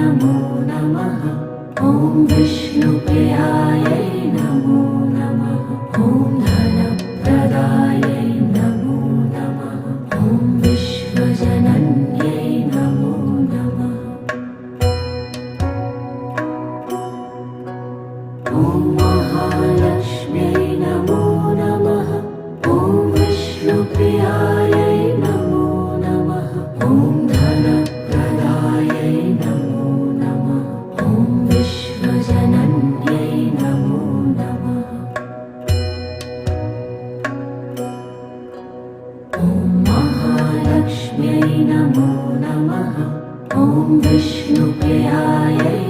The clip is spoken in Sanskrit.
नमो नमः। ॐ विष्णुप्रियायै नमो नमः। ॐ धनप्रदायै नमो नमः। ॐ विश्वजनन्यै नमो नमः। ॐ महालक्ष्म्यै नमो नमः। ॐ विष्णुप्रियायै नमो नमः। ॐ धनप्रदायै नमो नमः। ॐ विश्वजनन्यै नमो नमः। ॐ महालक्ष्म्यै नमो नमः। ॐ विष्णुप्रियायै